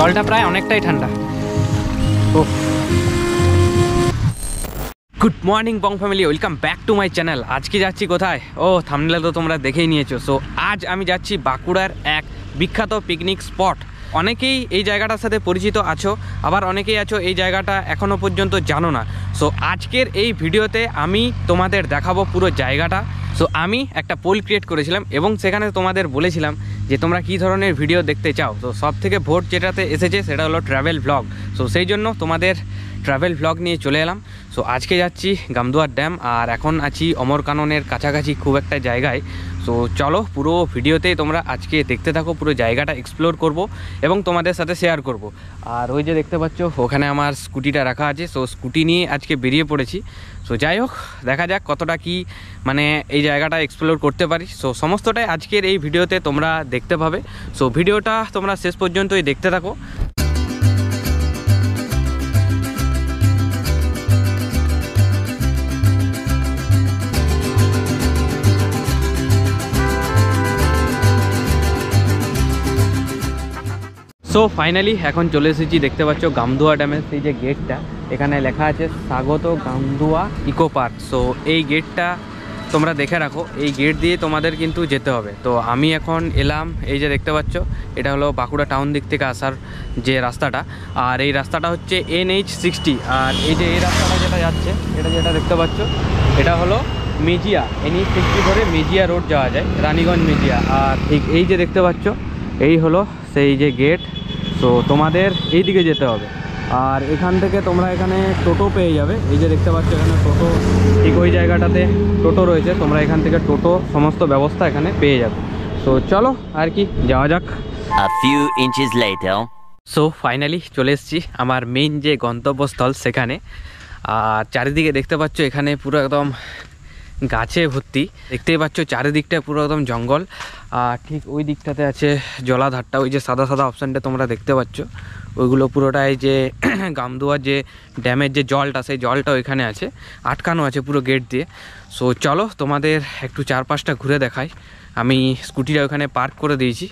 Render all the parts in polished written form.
জলটা প্রায় অনেকটাই ঠান্ডা। Good morning Bong family, welcome back to my channel. আজকে যাচ্ছি কোথায়? ও থাম্বনেলে তো তোমরা দেখেই নিয়েছো। সো আজ আমি যাচ্ছি বাঁকুড়ার এক বিখ্যাত পিকনিক স্পট। অনেকেই এই জায়গাটার সাথে পরিচিত আছো, আবার অনেকেই আছো এই জায়গাটা এখনও পর্যন্ত জানো না। সো আজকের এই ভিডিওতে আমি তোমাদের দেখাবো পুরো জায়গাটা। সো আমি একটা পোল ক্রিয়েট করেছিলাম এবং সেখানে তোমাদের বলেছিলাম যে তোমরা কী ধরনের ভিডিও দেখতে চাও। তো সব থেকে ভোট যেটাতে এসেছে সেটা হলো ট্রাভেল ব্লগ। সো সেই জন্য তোমাদের ট্রাভেল ব্লগ নিয়ে চলে এলাম। সো আজকে যাচ্ছি গামদুয়ার ড্যাম, আর এখন আছি অমরকাননের কাছাকাছি খুব একটা জায়গায়। সো চলো পুরো ভিডিওতেই তোমরা আজকে দেখতে থাকো, পুরো জায়গাটা এক্সপ্লোর করব এবং তোমাদের সাথে শেয়ার করব। আর ওই যে দেখতে পাচ্ছ ওখানে আমার স্কুটিটা রাখা আছে। সো স্কুটি নিয়ে আজকে বেরিয়ে পড়েছি। সো যাই হোক, দেখা যাক কতটা কি মানে এই জায়গাটা এক্সপ্লোর করতে পারি। সো সমস্তটাই আজকের এই ভিডিওতে তোমরা দেখতে পাবে। সো ভিডিওটা তোমরা শেষ পর্যন্তই দেখতে থাকো। সো ফাইনালি এখন চলে এসেছি, দেখতে পাচ্ছ গামদুয়া ড্যামের সেই যে গেটটা, এখানে লেখা আছে স্বাগত গামদুয়া ইকো পার্ক। সো এই গেটটা তোমরা দেখে রাখো, এই গেট দিয়ে তোমাদের কিন্তু যেতে হবে। তো আমি এখন এলাম, এই যে দেখতে পাচ্ছ এটা হলো বাঁকুড়া টাউন দিক থেকে আসার যে রাস্তাটা, আর এই রাস্তাটা হচ্ছে NH60। আর এই যে এই রাস্তাটা যেটা যাচ্ছে, এটা যেটা দেখতে পাচ্ছ এটা হলো মেজিয়া। NH60 ধরে মেজিয়া রোড যাওয়া যায়, রানীগঞ্জ মেজিয়া। আর ঠিক এই যে দেখতে পাচ্ছ এই হলো সেই যে গেট। সো তোমাদের এই দিকে যেতে হবে, আর এখান থেকে তোমরা এখানে টোটো পেয়ে যাবে। এই যে দেখতে পাচ্ছ এখানে টোটো, ঠিক ওই জায়গাটাতে টোটো রয়েছে, তোমরা এখান থেকে টোটো সমস্ত ব্যবস্থা এখানে পেয়ে যাবে। সো চলো আর কি যাওয়া যাক। A few inches later. So finally চলে এসেছি আমার মেইন যে গন্তব্যস্থল সেখানে। আর চারিদিকে দেখতে পাচ্ছ এখানে পুরো একদম গাছে ভর্তি, দেখতেই পাচ্ছ চারিদিকটা পুরো একদম জঙ্গল। আর ঠিক ওই দিকটাতে আছে জলাধারটা, ওই যে সাদা সাদা অপশানটা তোমরা দেখতে পাচ্ছ ওইগুলো পুরোটাই যে গামদুয়ার যে ড্যামের যে জলটা, সেই জলটা ওইখানে আছে, আটকানো আছে পুরো গেট দিয়ে। সো চলো তোমাদের একটু চারপাশটা ঘুরে দেখাই। আমি স্কুটিটা ওখানে পার্ক করে দিয়েছি,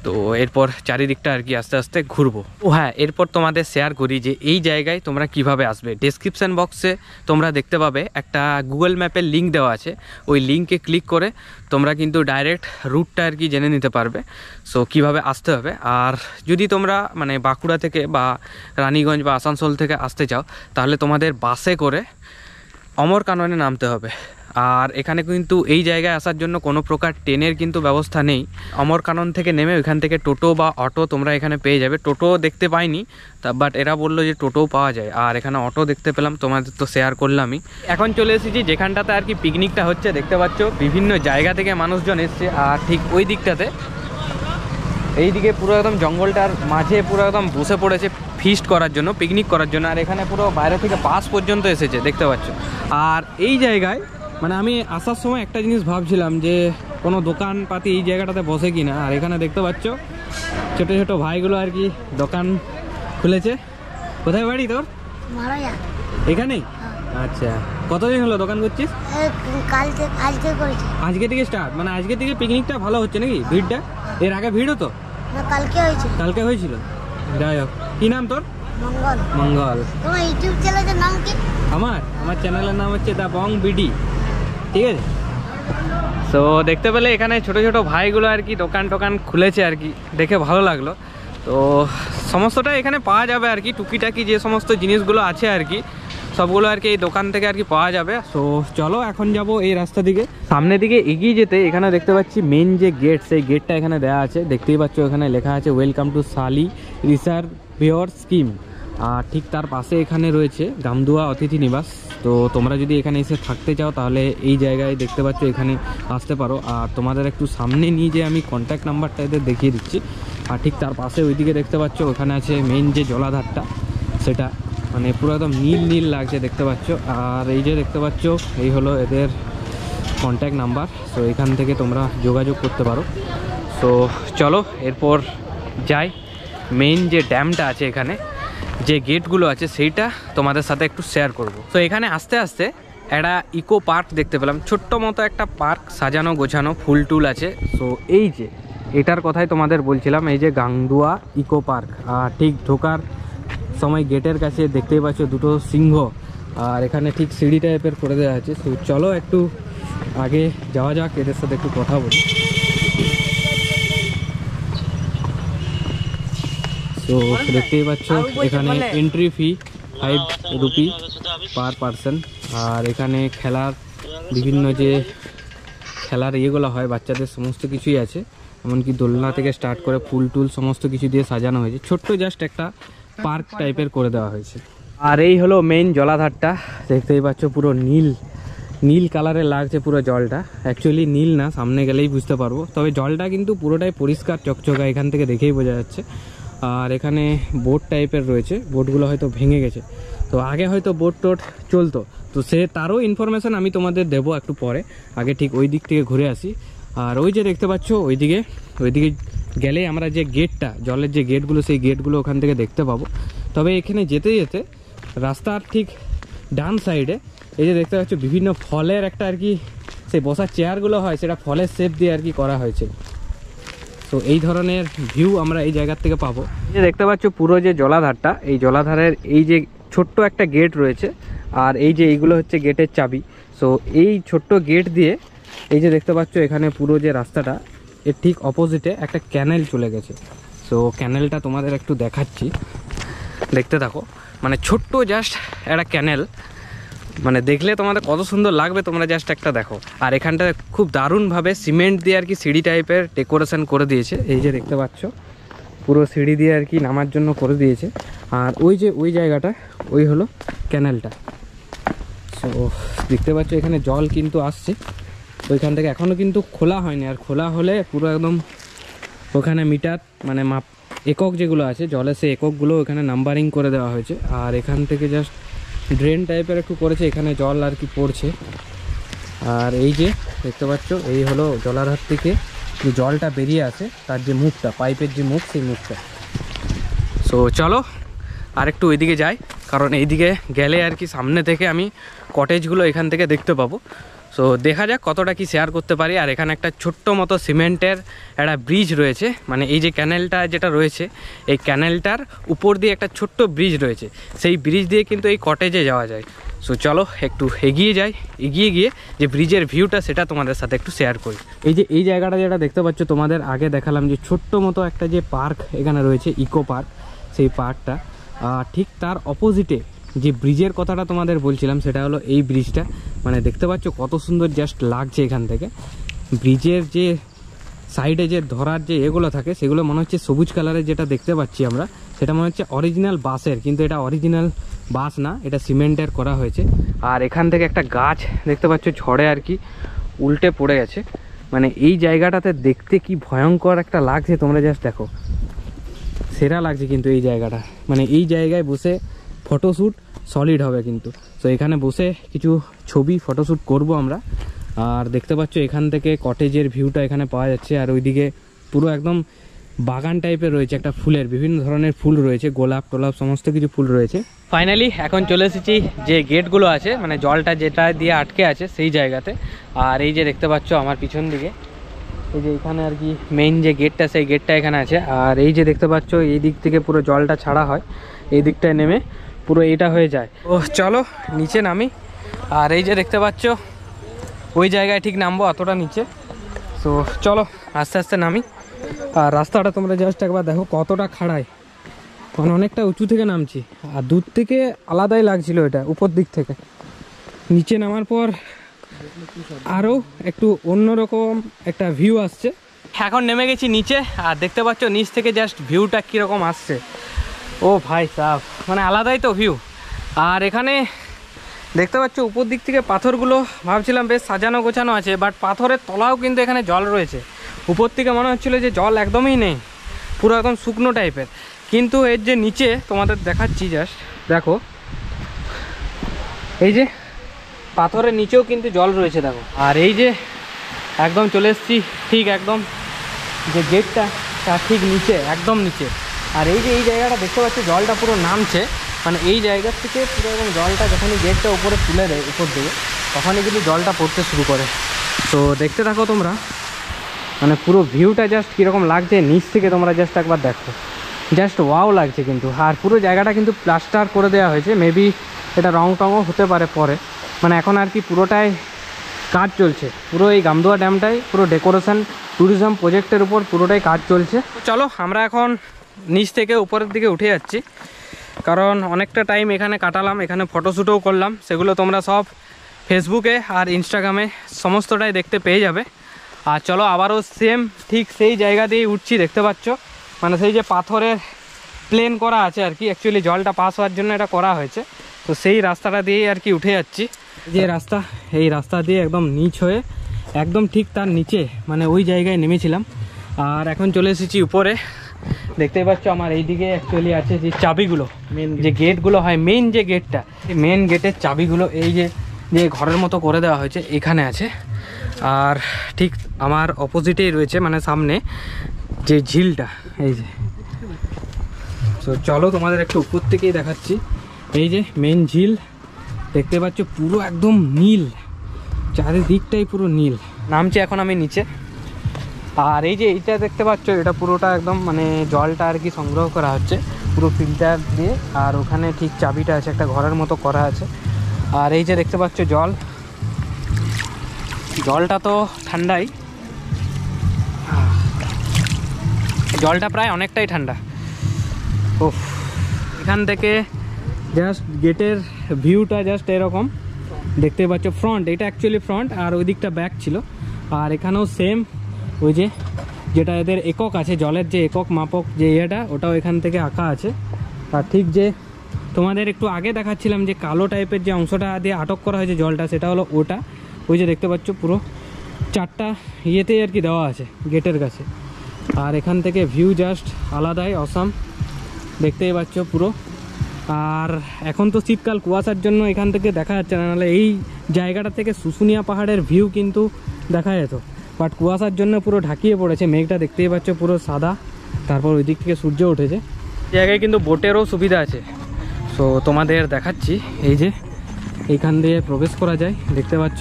তো এরপর চারিদিকটা আর কি আস্তে আস্তে ঘুরবো। ও হ্যাঁ, এরপর তোমাদের শেয়ার করি যে এই জায়গায় তোমরা কিভাবে আসবে। ডেসক্রিপশান বক্সে তোমরা দেখতে পাবে একটা গুগল ম্যাপের লিঙ্ক দেওয়া আছে, ওই লিঙ্কে ক্লিক করে তোমরা কিন্তু ডাইরেক্ট রুটটা আর কি জেনে নিতে পারবে। সো কিভাবে আসতে হবে। আর যদি তোমরা মানে বাঁকুড়া থেকে বা রানীগঞ্জ বা আসানসোল থেকে আসতে চাও, তাহলে তোমাদের বাসে করে অমরকাননে নামতে হবে। আর এখানে কিন্তু এই জায়গায় আসার জন্য কোনো প্রকার ট্রেনের কিন্তু ব্যবস্থা নেই। অমরকানন থেকে নেমে ওইখান থেকে টোটো বা অটো তোমরা এখানে পেয়ে যাবে। টোটো দেখতে পাইনি, তা বাট এরা বললো যে টোটোও পাওয়া যায়, আর এখানে অটো দেখতে পেলাম, তোমাদের তো শেয়ার করলামই। এখন চলে এসেছি যেখানটাতে আর কি পিকনিকটা হচ্ছে, দেখতে পাচ্ছ বিভিন্ন জায়গা থেকে মানুষজন এসছে। আর ঠিক ওই দিকটাতে এইদিকে পুরো একদম জঙ্গলটার মাঝে পুরো একদম বসে পড়েছে ফিস্ট করার জন্য, পিকনিক করার জন্য। আর এখানে পুরো বাইরে থেকে বাস পর্যন্ত এসেছে, দেখতে পাচ্ছ। আর এই জায়গায় মানে আমি আসার সময় একটা জিনিস ভাবছিলাম যে কোনো দোকানপাতি এই জায়গাটাতে বসে কিনা। আর এখানে দেখতে পাচ্ছ ছোটো ছোটো ভাইগুলো আর কি দোকান খুলেছে। কোথায় বাড়ি তোর? এখানেই? আচ্ছা, কতদিন হলো দোকান করছিস? আজকে থেকে স্টার্ট, মানে আজকে থেকে পিকনিকটা ভালো হচ্ছে নাকি? ভিড়টা এর আগে ভিড় হতো? কালকে হয়েছিল। যাই হোক, কি নাম তোর? মঙ্গল। তোমার ইউটিউব চ্যানেলের নাম কি? আমার চ্যানেলের নাম হচ্ছে দা বং বিডি, ঠিক আছে। সো দেখতে পেলে এখানে ছোট ছোট ভাইগুলো আর কি দোকান টোকান খুলেছে আর কি, দেখে ভালো লাগলো। তো সমস্তটা এখানে পাওয়া যাবে আর কি, টুকিটাকি যে সমস্ত জিনিসগুলো আছে আর কি সবগুলো আর কি এই দোকান থেকে আর কি পাওয়া যাবে। সো চলো এখন যাব এই রাস্তা দিকে। সামনের দিকে এগিয়ে যেতে এখানে দেখতে পাচ্ছি মেন যে গেট, সেই গেটটা এখানে দেওয়া আছে, দেখতেই পাচ্ছ এখানে লেখা আছে ওয়েলকাম টু সালি রিসার্ভিওর স্কিম। আর ঠিক তার পাশে এখানে রয়েছে গামদুয়া অতিথি নিবাস। তো তোমরা যদি এখানে এসে থাকতে চাও তাহলে এই জায়গায় দেখতে পাচ্ছ এখানে আসতে পারো। আর তোমাদের একটু সামনে নিয়ে যে আমি কন্ট্যাক্ট নাম্বারটা এদের দেখিয়ে দিচ্ছি। আর ঠিক তার পাশে ওইদিকে দেখতে পাচ্ছ ওখানে আছে মেন যে জলাধারটা, সেটা মানে পুরো একদম নীল নীল লাগছে, দেখতে পাচ্ছ। আর এই যে দেখতে পাচ্ছ এই হলো এদের কন্ট্যাক্ট নাম্বার। সো এখান থেকে তোমরা যোগাযোগ করতে পারো। সো চলো এরপর যাই, মেইন যে ড্যামটা আছে এখানে যে গেটগুলো আছে সেইটা তোমাদের সাথে একটু শেয়ার করব। তো এখানে আস্তে আস্তে একটা ইকো পার্ক দেখতে পেলাম, ছোট্ট মতো একটা পার্ক, সাজানো গোছানো, ফুল টুল আছে। সো এই যে এটার কথাই তোমাদের বলছিলাম, এই যে গাংদুয়া ইকো পার্ক। আর ঠিক ঢোকার সময় গেটের কাছে দেখতেই পাচ্ছ দুটো সিংহ, আর এখানে ঠিক সিঁড়ি টাইপের করে দেওয়া আছে। তো চলো একটু আগে যাওয়া যাক, এদের সাথে একটু কথা বলি। তো দেখতেই পাচ্ছ এখানে entry fee 5 rupee per person. আর এখানে খেলার বিভিন্ন যে খেলার ইয়েগুলো হয় বাচ্চাদের, সমস্ত কিছুই আছে, এমনকি দোলনা থেকে স্টার্ট করে ফুল টুল সমস্ত কিছু দিয়ে সাজানো হয়েছে। ছোট্ট জাস্ট একটা পার্ক টাইপের করে দেওয়া হয়েছে। আর এই হলো মেইন জলাধারটা, দেখতেই পাচ্ছ পুরো নীল নীল কালারের লাগছে পুরো জলটা। অ্যাকচুয়ালি নীল না, সামনে গেলেই বুঝতে পারবো, তবে জলটা কিন্তু পুরোটাই পরিষ্কার চকচকা, এখান থেকে দেখেই বোঝা যাচ্ছে। আর এখানে বোট টাইপের রয়েছে, বোটগুলো হয়তো ভেঙে গেছে, তো আগে হয়তো বোট টোট চলতো, তো তারও ইনফরমেশান আমি তোমাদের দেবো একটু পরে। আগে ঠিক ওই দিক থেকে ঘুরে আসি। আর ওই যে দেখতে পাচ্ছ ওইদিকে গেলে আমরা যে গেটটা, জলের যে গেটগুলো, সেই গেটগুলো ওখান থেকে দেখতে পাবো। তবে এখানে যেতে যেতে রাস্তার ঠিক ডান সাইডে এই যে দেখতে পাচ্ছ বিভিন্ন ফলের একটা আর কি, সেই বসার চেয়ারগুলো হয়, সেটা ফলের শেপ দিয়ে আর কি করা হয়েছে। তো এই ধরনের ভিউ আমরা এই জায়গার থেকে পাবো। এই যে দেখতে পাচ্ছ পুরো যে জলাধারটা, এই জলাধারের এই যে ছোট্ট একটা গেট রয়েছে, আর এই যে এইগুলো হচ্ছে গেটের চাবি। সো এই ছোট্ট গেট দিয়ে এই যে দেখতে পাচ্ছ এখানে পুরো যে রাস্তাটা, এর ঠিক অপোজিটে একটা ক্যানেল চলে গেছে। সো ক্যানেলটা তোমাদের একটু দেখাচ্ছি, দেখতে থাকো। মানে ছোট্ট জাস্ট একটা ক্যানেল, মানে দেখলে তোমাদের কত সুন্দর লাগবে, তোমরা জাস্ট একটা দেখো। আর এখানটা খুব দারুণভাবে সিমেন্ট দিয়ে আর কি সিঁড়ি টাইপের ডেকোরেশন করে দিয়েছে। এই যে দেখতে পাচ্ছ পুরো সিঁড়ি দিয়ে আর কি নামার জন্য করে দিয়েছে। আর ওই যে ওই জায়গাটা, ওই হলো ক্যানেলটা। সো দেখতে পাচ্ছ এখানে জল কিন্তু আসছে, ওইখান থেকে এখনও কিন্তু খোলা হয়নি। আর খোলা হলে পুরো একদম ওখানে মিটার মানে মাপ একক যেগুলো আছে জলের, সেই এককগুলো ওখানে নাম্বারিং করে দেওয়া হয়েছে। আর এখান থেকে জাস্ট ড্রেন টাইপের একটু করেছে, এখানে জল আর কি পড়ছে। আর এই যে দেখতে পাচ্ছ এই হলো জলাধার থেকে যে জলটা বেরিয়ে আসে, তার যে মুখটা, পাইপের যে মুখ, সেই মুখটা। সো চলো আর একটু ওইদিকে যাই, কারণ এইদিকে গেলে আর কি সামনে থেকে আমি কটেজগুলো এখান থেকে দেখতে পাবো। সো দেখা যাক কতটা কি শেয়ার করতে পারি। আর এখানে একটা ছোট্ট মতো সিমেন্টের একটা ব্রিজ রয়েছে, মানে এই যে ক্যানেলটা যেটা রয়েছে, এই ক্যানেলটার উপর দিয়ে একটা ছোট্ট ব্রিজ রয়েছে, সেই ব্রিজ দিয়ে কিন্তু এই কটেজে যাওয়া যায়। সো চলো একটু এগিয়ে যাই, এগিয়ে গিয়ে যে ব্রিজের ভিউটা সেটা তোমাদের সাথে একটু শেয়ার করি। এই যে এই জায়গাটা যেটা দেখতে পাচ্ছ, তোমাদের আগে দেখালাম যে ছোট্ট মতো একটা যে পার্ক এখানে রয়েছে, ইকো পার্ক, সেই পার্কটা ঠিক তার অপোজিটে যে ব্রিজের কথাটা তোমাদের বলছিলাম, সেটা হলো এই ব্রিজটা। মানে দেখতে পাচ্ছ কত সুন্দর জাস্ট লাগছে এখান থেকে। ব্রিজের যে সাইডে যে ধরার যে এগুলো থাকে, সেগুলো মনে হচ্ছে সবুজ কালারের, যেটা দেখতে পাচ্ছি আমরা সেটা মনে হচ্ছে অরিজিনাল বাঁশের, কিন্তু এটা অরিজিনাল বাঁশ না, এটা সিমেন্টের করা হয়েছে। আর এখান থেকে একটা গাছ দেখতে পাচ্ছ ঝড়ে আর কি উল্টে পড়ে গেছে। মানে এই জায়গাটাতে দেখতে কি ভয়ঙ্কর একটা লাগছে, তোমরা জাস্ট দেখো, সেরা লাগছে কিন্তু এই জায়গাটা। মানে এই জায়গায় বসে ফটোশ্যুট সলিড হবে কিন্তু। তো এখানে বসে কিছু ছবি ফটোশ্যুট করব আমরা। আর দেখতে পাচ্ছ এখান থেকে কটেজের ভিউটা এখানে পাওয়া যাচ্ছে। আর ওইদিকে পুরো একদম বাগান টাইপের রয়েছে, একটা ফুলের বিভিন্ন ধরনের ফুল রয়েছে, গোলাপ টোলাপ সমস্ত কিছু ফুল রয়েছে। ফাইনালি এখন চলে এসেছি যে গেটগুলো আছে, মানে জলটা যেটা দিয়ে আটকে আছে সেই জায়গাতে। আর এই যে দেখতে পাচ্ছ আমার পিছন দিকে এই যে এখানে আর কি মেইন যে গেটটা, সেই গেটটা এখানে আছে। আর এই যে দেখতে পাচ্ছ এই দিক থেকে পুরো জলটা ছাড়া হয়, এই দিকটায় নেমে পুরো এটা হয়ে যায়। ও চলো নিচে নামি। আর এই যে দেখতে পাচ্ছ ওই জায়গায় ঠিক নামবো, অতটা নিচে। তো চলো আস্তে আস্তে নামি। আর রাস্তাটা তোমরা জাস্ট একবার দেখো কতটা খাড়ায়, মানে অনেকটা উঁচু থেকে নামছি। আর দূর থেকে আলাদাই লাগছিল এটা, উপর দিক থেকে নিচে নামার পর আরও একটু অন্যরকম একটা ভিউ আসছে। এখন নেমে গেছি নিচে, আর দেখতে পাচ্ছ নিচ থেকে জাস্ট ভিউটা কীরকম আসছে। ও ভাই সাহ, মানে আলাদাই তো ভিউ। আর এখানে দেখতে পাচ্ছ উপর দিক থেকে পাথরগুলো ভাবছিলাম বেশ সাজানো গোছানো আছে, বাট পাথরের তলাও কিন্তু এখানে জল রয়েছে। উপর থেকে মনে হচ্ছিলো যে জল একদমই নেই, পুরো একদম শুকনো টাইপের। কিন্তু এর যে নিচে তোমাদের দেখাচ্ছি, জাস্ট দেখো এই যে পাথরের নিচেও কিন্তু জল রয়েছে দেখো। আর এই যে একদম চলে এসেছি ঠিক একদম যে গেটটা তার ঠিক নিচে, একদম নিচে। আর এই যে এই জায়গাটা দেখতে পাচ্ছি জলটা পুরো নামছে, মানে এই জায়গার থেকে পুরো একদম জলটা যখনই গেটটা উপরে তুলে দেয় উপর দিকে, তখনই কিন্তু জলটা পড়তে শুরু করে। তো দেখতে থাকো তোমরা। মানে পুরো ভিউটা জাস্ট কীরকম লাগছে নিচ থেকে তোমরা জাস্ট একবার দেখো, জাস্ট ওয়াও লাগছে কিন্তু। আর পুরো জায়গাটা কিন্তু প্লাস্টার করে দেওয়া হয়েছে, মেবি এটা রং টংও হতে পারে পরে, মানে এখন আর কি পুরোটাই কাজ চলছে। পুরো এই গামদুয়া ড্যামটাই পুরো ডেকোরেশন ট্যুরিজম প্রজেক্টের উপর পুরোটাই কাজ চলছে। চলো আমরা এখন নিচ থেকে উপরের দিকে উঠে যাচ্ছি, কারণ অনেকটা টাইম এখানে কাটালাম, এখানে ফটোশ্যুটও করলাম, সেগুলো তোমরা সব ফেসবুকে আর ইনস্টাগ্রামে সমস্তটাই দেখতে পেয়ে যাবে। আর চলো আবারও সেম ঠিক সেই জায়গা দিয়েই উঠছি, দেখতে পাচ্ছ, মানে সেই যে পাথরের প্লেন করা আছে আর কি, অ্যাকচুয়ালি জলটা পাস হওয়ার জন্য এটা করা হয়েছে, তো সেই রাস্তাটা দিয়েই আর কি উঠে যাচ্ছি। যে রাস্তা, এই রাস্তা দিয়ে একদম নিচ হয়ে একদম ঠিক তার নিচে মানে ওই জায়গায় নেমেছিলাম। আর এখন চলে এসেছি উপরে, দেখতেই পাচ্ছ আমার এইদিকে অ্যাকচুয়ালি আছে যে চাবিগুলো, মেন যে গেটগুলো হয়, মেন যে গেটটা, মেন গেটের চাবিগুলো এই যে যে ঘরের মতো করে দেওয়া হয়েছে এখানে আছে। আর ঠিক আমার অপোজিটেই রয়েছে মানে সামনে যে ঝিলটা, এই যে। তো চলো তোমাদের একটু উপর থেকেই দেখাচ্ছি, এই যে মেন ঝিল দেখতে পাচ্ছ, পুরো একদম নীল, চারিদিকটাই পুরো নীল। নামছি এখন আমি নিচে। আর এই যে এইটা দেখতে পাচ্ছ, এটা পুরোটা একদম মানে জলটা আর কি সংগ্রহ করা হচ্ছে পুরো ফিল্টার দিয়ে। আর ওখানে ঠিক চাবিটা আছে, একটা ঘরের মতো করা আছে। আর এই যে দেখতে পাচ্ছ জল, জলটা তো ঠান্ডাই, জলটা প্রায় অনেকটাই ঠান্ডা। ও এখান থেকে জাস্ট গেটের ভিউটা জাস্ট এরকম দেখতে পাচ্ছ, ফ্রন্ট, এটা অ্যাকচুয়ালি ফ্রন্ট, আর ওই দিকটা ব্যাক ছিল। আর এখানেও সেম ওই যে যেটা এদের একক আছে, জলের যে একক মাপক যে ইয়েটা, ওটাও এখান থেকে আঁকা আছে। আর ঠিক যে তোমাদের একটু আগে দেখাচ্ছিলাম যে কালো টাইপের যে অংশটা দিয়ে আটক করা হয়েছে জলটা, সেটা হলো ওটা। ওই যে দেখতে পাচ্ছ পুরো চারটা ইয়েতেই আর কি দেওয়া আছে গেটের কাছে। আর এখান থেকে ভিউ জাস্ট আলাদাই অসাম, দেখতেই পাচ্ছ পুরো। আর এখন তো শীতকাল, কুয়াশার জন্য এখান থেকে দেখা যাচ্ছে না, নাহলে এই জায়গাটা থেকে শুশুনিয়া পাহাড়ের ভিউ কিন্তু দেখা যেত, বাট কুয়াশার জন্য পুরো ঢাকিয়ে পড়েছে। মেঘটা দেখতেই পাচ্ছ পুরো সাদা, তারপর ওই দিক থেকে সূর্য উঠেছে। জায়গায় কিন্তু বোটেরও সুবিধা আছে, সো তোমাদের দেখাচ্ছি। এই যে এইখান দিয়ে প্রবেশ করা যায়, দেখতে পাচ্ছ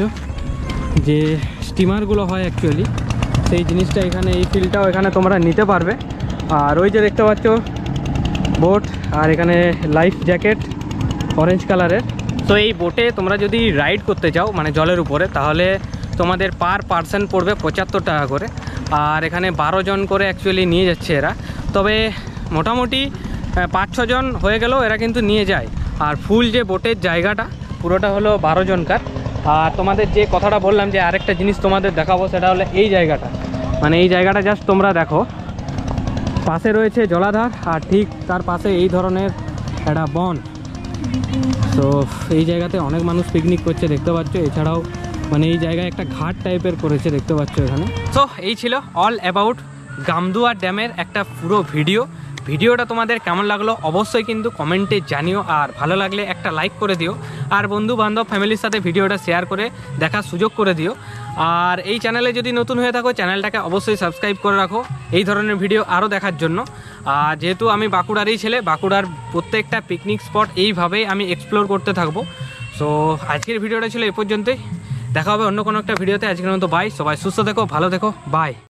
যে স্টিমারগুলো হয় অ্যাকচুয়ালি, সেই জিনিসটা এখানে, এই ফিলটাও এখানে তোমরা নিতে পারবে। আর ওই যে দেখতে পাচ্ছ বোট, আর এখানে লাইফ জ্যাকেট অরেঞ্জ কালারের। তো এই বোটে তোমরা যদি রাইড করতে চাও মানে জলের উপরে, তাহলে তোমাদের পার পার্সন পড়বে 75 টাকা করে। আর এখানে 12 জন করে অ্যাকচুয়ালি নিয়ে যাচ্ছে এরা, তবে মোটামুটি 5-6 জন হয়ে গেলেও এরা কিন্তু নিয়ে যায়। আর ফুল যে বোটের জায়গাটা পুরোটা হলো 12 জনকার। আর তোমাদের যে কথাটা বললাম যে আরেকটা জিনিস তোমাদের দেখাবো, সেটা হলো এই জায়গাটা, মানে এই জায়গাটা জাস্ট তোমরা দেখো, পাশে রয়েছে জলাধার, আর ঠিক তার পাশে এই ধরনের একটা বন। তো এই জায়গাতে অনেক মানুষ পিকনিক করছে দেখতে পাচ্ছ। এছাড়াও মানে এই জায়গায় একটা ঘাট টাইপের করেছে দেখতে পাচ্ছ এখানে। তো এই ছিল অল অ্যাবাউট গামদুয়া ড্যামের একটা পুরো ভিডিওটা তোমাদের কেমন লাগলো অবশ্যই কিন্তু কমেন্টে জানিও। আর ভালো লাগলে একটা লাইক করে দিও, আর বন্ধু বান্ধব ফ্যামিলির সাথে ভিডিওটা শেয়ার করে দেখার সুযোগ করে দিও। আর এই চ্যানেলে যদি নতুন হয়ে থাকো, চ্যানেলটাকে অবশ্যই সাবস্ক্রাইব করে রাখো এই ধরনের ভিডিও আরও দেখার জন্য। আর যেহেতু আমি বাঁকুড়ারই ছেলে, বাঁকুড়ার প্রত্যেকটা পিকনিক স্পট এইভাবেই আমি এক্সপ্লোর করতে থাকবো। সো আজকের ভিডিওটা ছিল এই পর্যন্তই, দেখা হবে অন্য কোনো একটা ভিডিওতে। আজকের মতো বাই, সবাই সুস্থ থেকো, ভালো থেকো, বাই।